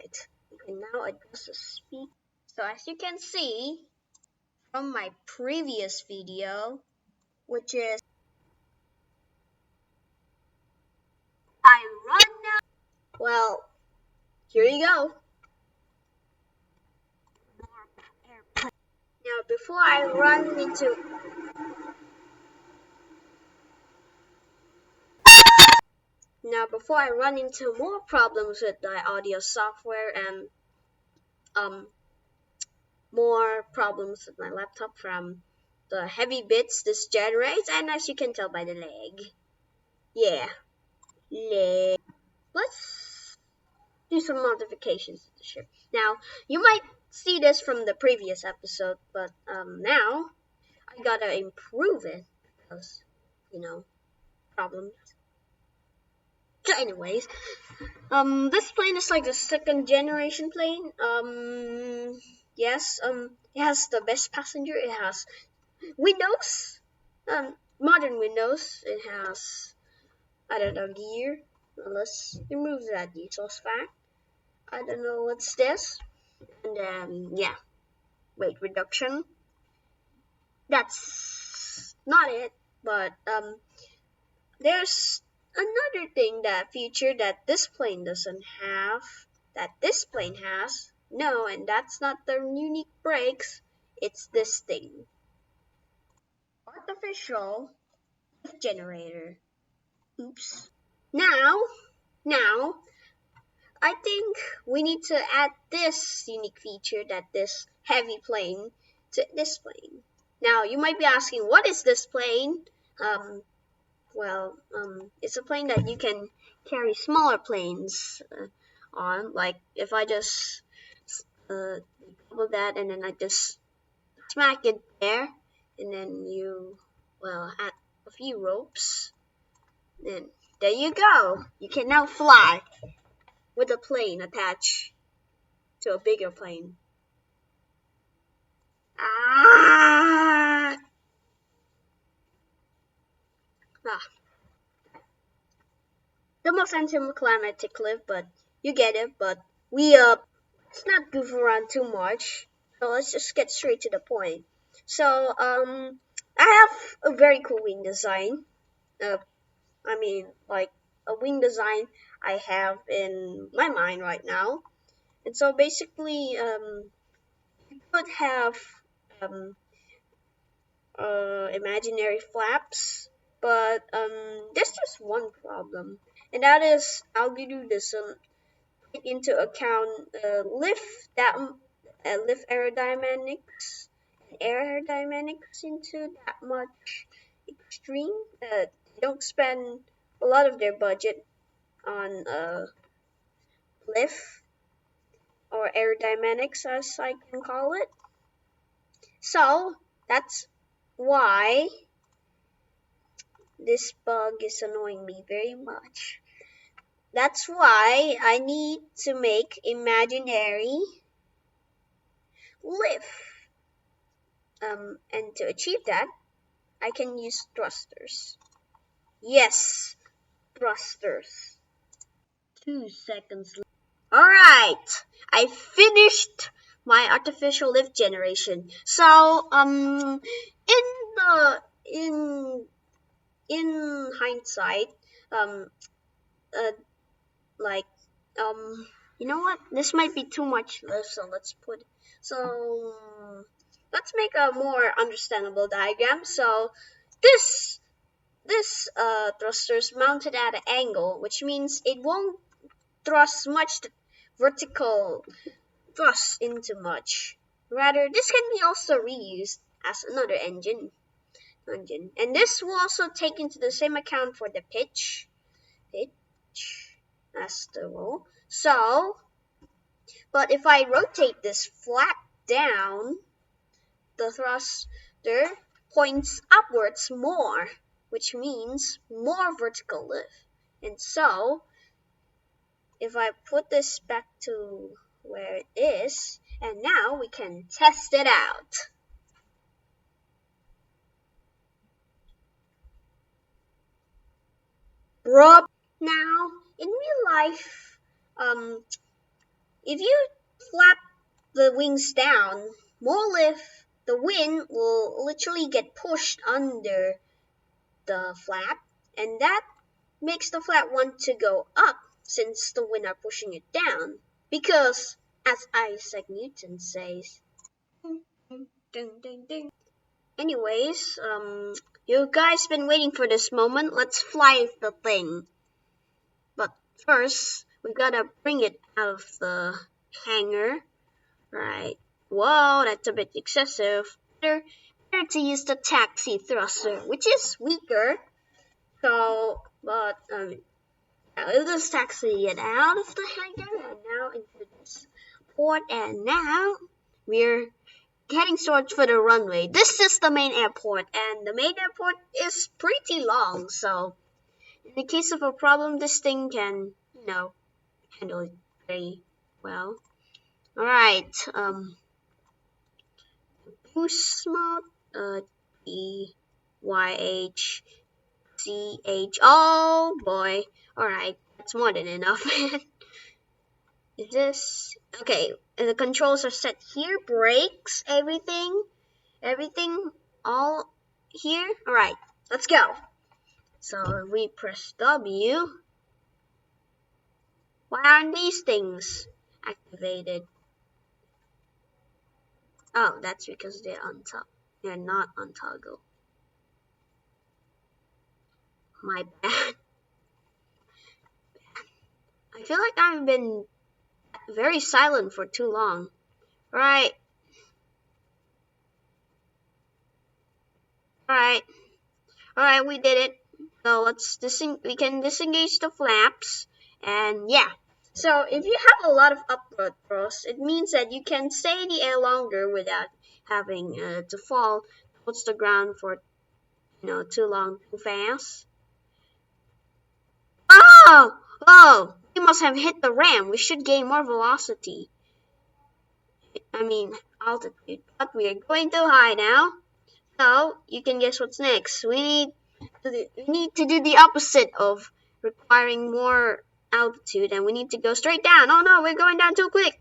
Alright, you can now adjust the speed. So as you can see from my previous video, which is I run now. Well, here you go. Now before I run into more problems with the audio software and more problems with my laptop from the heavy bits this generates, and as you can tell by the lag. Yeah, lag. Let's do some modifications to the ship. Now, you might see this from the previous episode, but now I gotta improve it because, problems. So anyways, this plane is like the second generation plane. Yes, it has the best passenger. It has windows, modern windows. It has, I don't know, gear. Let's remove that details fact. I don't know what's this. And then, yeah, weight reduction. That's not it, but there's another thing, that feature that this plane doesn't have, that this plane has. No, and that's not the unique brakes. It's this thing. Artificial generator. Oops. Now, I think we need to add this unique feature, that this heavy plane, to this plane. Now, you might be asking, what is this plane? It's a plane that you can carry smaller planes on. Like, if I just double that and then I just smack it there, and then you, add a few ropes, then there you go. You can now fly with a plane attached to a bigger plane. Ah! The most anticlimactic clip, but you get it. But let's not goof around too much. So let's just get straight to the point. So I have a very cool wing design. Like a wing design I have in my mind right now. And so basically, you could have um, imaginary flaps, but there's just one problem, and that is Algodoo doesn't take into account lift aerodynamics and air aerodynamics into that much extreme. They don't spend a lot of their budget on lift or aerodynamics, as I can call it. So that's why this bug is annoying me very much. That's why I need to make imaginary lift. And to achieve that, I can use thrusters. Yes, thrusters. 2 seconds. Alright, I finished my artificial lift generation. So, in hindsight, uh, like, you know what? This might be too much lift, so let's make a more understandable diagram. So, this thruster is mounted at an angle, which means it won't thrust much vertical thrust into much. Rather, this can be also reused as another engine. And this will also take into the same account for the pitch as the roll. So, but if I rotate this flat down, the thruster points upwards more, which means more vertical lift. And so, if I put this back to where it is, and now we can test it out. Now, in real life, If you flap the wings down, more lift, the wind will literally get pushed under the flap, and that makes the flap want to go up since the wind are pushing it down. Because, as Isaac Newton says, anyways, you guys been waiting for this moment. Let's fly the thing. But first, we gotta bring it out of the hangar. Right. Whoa, that's a bit excessive. Better to use the taxi thruster, which is weaker. So, but we'll just taxi it out of the hangar and now into this port. And now we're heading towards for the runway. This is the main airport, and the main airport is pretty long. So, in the case of a problem, this thing can, handle it very well. All right. Boost mode. EYHCH. Oh boy. Alright, that's more than enough. Is this okay? The controls are set here. Brakes, everything all here. Alright, let's go. So we press W. Why aren't these things activated? Oh, that's because they're on top. They're not on toggle. My bad. I feel like I've been very silent for too long. Alright. Alright, we did it. So we can disengage the flaps. And yeah. So if you have a lot of upward thrust, it means that you can stay in the air longer without having to fall towards the ground for too long, too fast. Oh, we must have hit the ramp. We should gain more velocity. I mean altitude, but we are going too high now. So you can guess what's next. We need to do the opposite of requiring more altitude, and we need to go straight down. Oh no, we're going down too quick.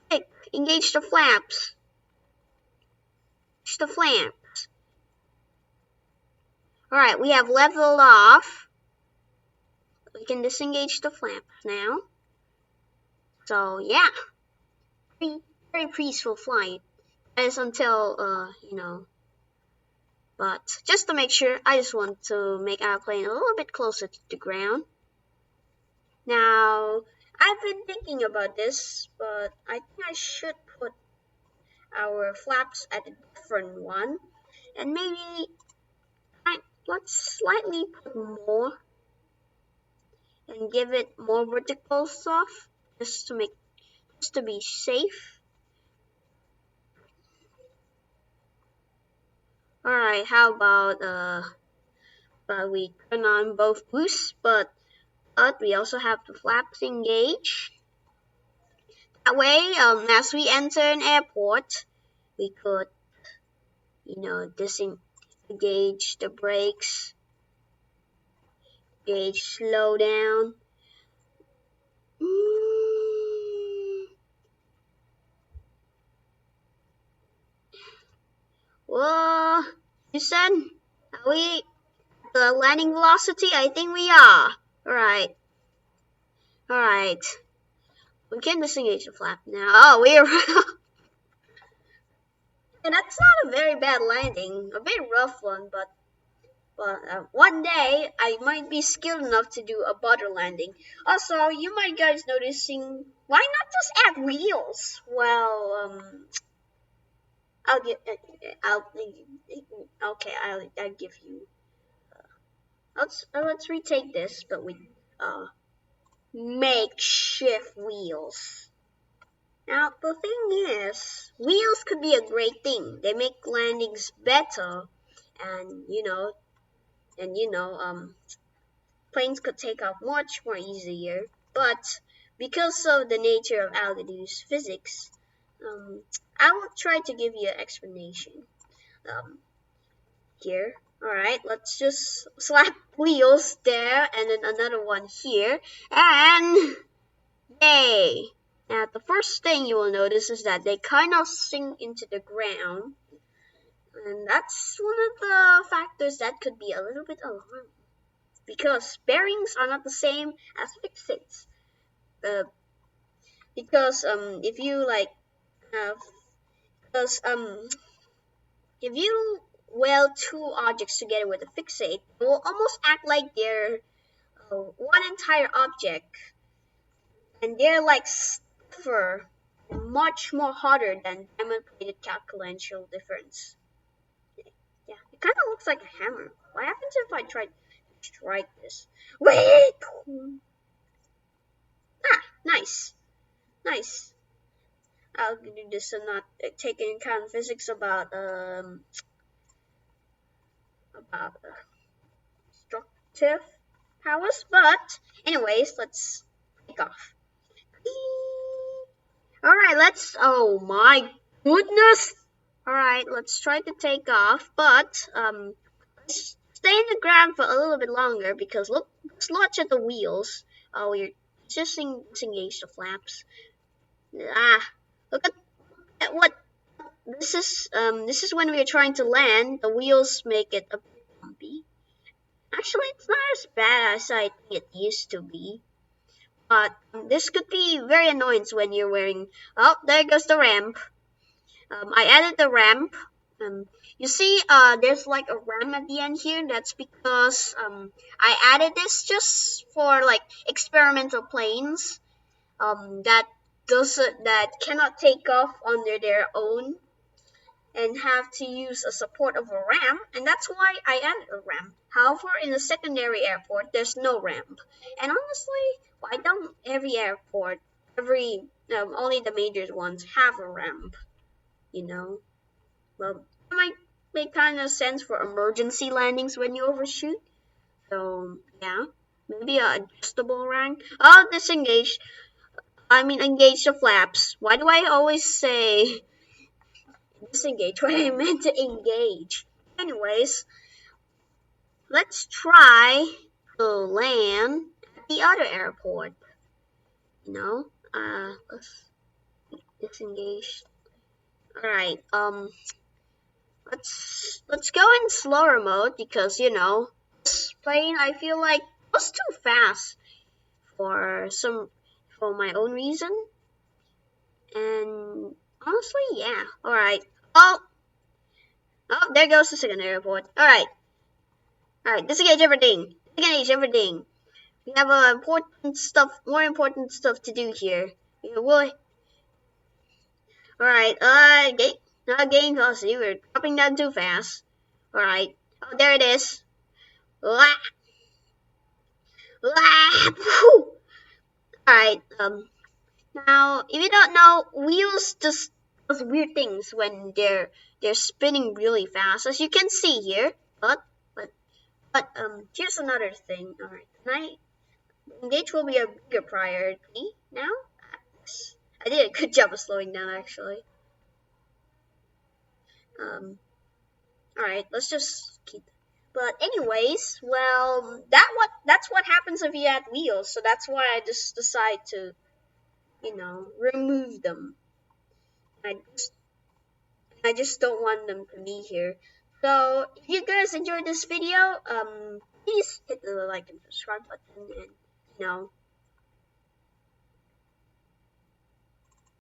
Quick, engage the flaps. Engage the flaps. Alright, we have leveled off. We can disengage the flaps now. So yeah. Very peaceful flight. That is until, But just to make sure, I just want to make our plane a little bit closer to the ground. Now, I've been thinking about this, but I think I should put our flaps at a different one. And maybe let's slightly put more and give it more vertical stuff just to be safe. Alright, how about we turn on both boosts, but we also have the flaps engaged. That way, as we enter an airport, we could, disengage the brakes, gauge slow down. Whoa, Houston, are we the landing velocity? I think we are. Alright. We can disengage the flap now. Oh, we're and that's not a very bad landing. A very rough one, but one day I might be skilled enough to do a butter landing. Also, you might guys noticing, why not just add wheels? Well, I'll give you. Let's retake this, but with makeshift wheels. Now the thing is, wheels could be a great thing. They make landings better, and planes could take off much more easier. But because of the nature of Algodoo's physics, I will try to give you an explanation. Here, alright, let's just slap wheels there, and then another one here, and yay! Now, the first thing you will notice is that they kind of sink into the ground, and that's one of the factors that could be a little bit alarming, because bearings are not the same as fixates. Uh, because if you like, uh, because if you weld two objects together with a fixate, it will almost act like they're one entire object, and they're like stiffer and much more harder than diamond-plated calculential difference. Yeah, it kind of looks like a hammer. What happens if I try to strike this? Wait! Ah, nice, nice. I'll do this and not take into account physics about destructive powers. But anyways, let's take off. All right, let's. Oh my goodness! All right, let's try to take off, but let's stay in the ground for a little bit longer because look, let's watch at the wheels. Oh, we're just disengage the flaps. Ah, look at what this is. This is when we are trying to land. The wheels make it a bit bumpy. Actually, it's not as bad as I think it used to be. But this could be very annoying when you're wearing. Oh, there goes the ramp. I added the ramp. You see, there's like a ramp at the end here. That's because I added this just for like experimental planes that cannot take off under their own and have to use a support of a ramp, and that's why I added a ramp. However, in the secondary airport, there's no ramp. And honestly, why don't every airport, only the major ones have a ramp? You know, well, it might make kind of sense for emergency landings when you overshoot. So yeah, maybe a adjustable rank. Oh, disengage. I mean, engage the flaps. Why do I always say disengage when I meant to engage? Anyways, let's try to land at the other airport. You know, let's disengage. All right. Let's go in slower mode because this plane I feel like was too fast for my own reason, and honestly, yeah. All right. Oh, there goes the second airport. All right. Disengage everything. Disengage everything. We have more important stuff to do here. All right. Getting close. You were dropping down too fast. All right. Oh, there it is. Wah, wah, all right. Now, if you don't know, wheels just does weird things when they're spinning really fast, as you can see here. But here's another thing. All right, tonight engage will be a bigger priority now. I did a good job of slowing down actually. All right, let's just keep. But anyways, well, that's what happens if you add wheels. So that's why I just decide to, remove them. I just I just don't want them to be here. So if you guys enjoyed this video, please hit the like and subscribe button, and